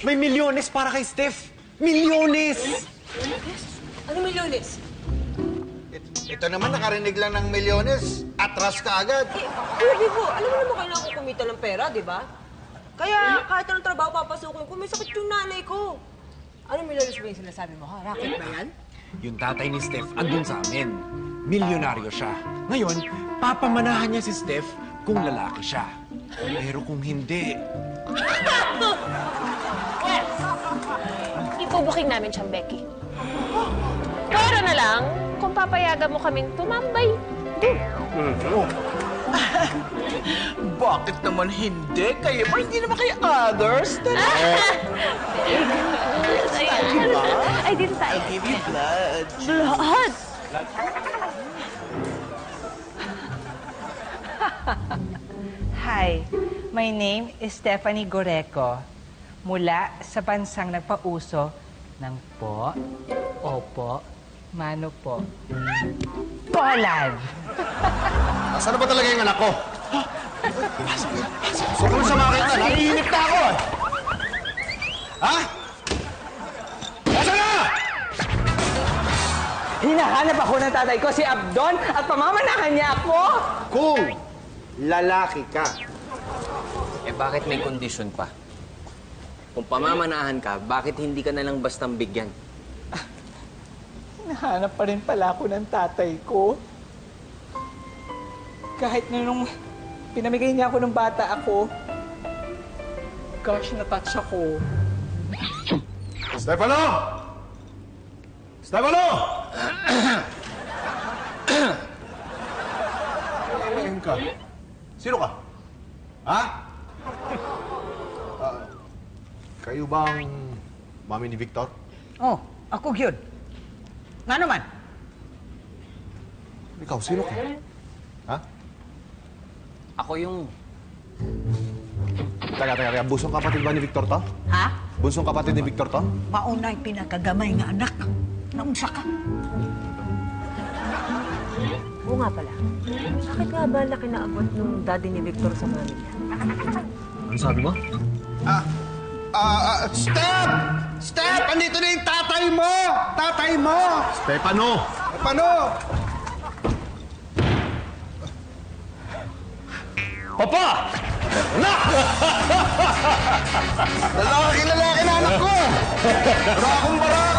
May milyones para kay Steph. Milyones! Ano milyones? Ito naman, nakarinig lang ng milyones. Atras ka agad. Kuya Bibo, alam mo naman kailangan ko kumita ng pera, di ba? Kaya kahit anong trabaho papasukin ko, may sakit yung nanay ko. Ano milyones ba yung sinasabi mo, ha? Racket ba yan? Yung tatay ni Steph andun sa amin. Milyonaryo siya. Ngayon, papamanahan niya si Steph kung lalaki siya. Pero kung hindi... Ibubuking namin siyang, Becky. Pero na lang, kung papayagan mo kaming tumambay. Bakit naman hindi? Kayo ba? Hindi naman kayo others? Ay, dito tayo. Give you blood. Blood! Hi, my name is Stephanie Goreco. Mula sa bansang nagpauso ng po, opo, mano po, Poland. Nasaan na ba talaga yung anak ko? Huwag mo sa makita. Naiinip na ako. Ha? Nasaan na? Hinahanap ako ng tatay ko, si Abdon, at pamamanahan niya ako. Kung lalaki ka. Eh bakit may kondisyon pa? Kung pamamanahan ka, bakit hindi ka nalang bastang bigyan? Hinahanap pa rin pala ako ng tatay ko. Kahit na nung pinamigay niya ako ng bata ako, gosh, na-touch ako. Stefano! Stefano! Ayun ka. Sino ka? Ha? Kayo bang mami ni Victor? Oh, ako yun. Nga naman. Ikaw, sino ka? Ha? Ako yung... Teka. Bunsong kapatid ba ni Victor to? Ha? Bunsong kapatid ni Victor to? Maunay pinakagamay nga anak. Naunsa ka? Oo nga pala. Bakit nga ba laki na abot nung daddy ni Victor sa mami niya? Ano sabi mo? Step! Step! Andito na yung tatay mo! Tatay mo! Stefano! Stefano! Papa! Lalaki na anak ko! Barakong baraka!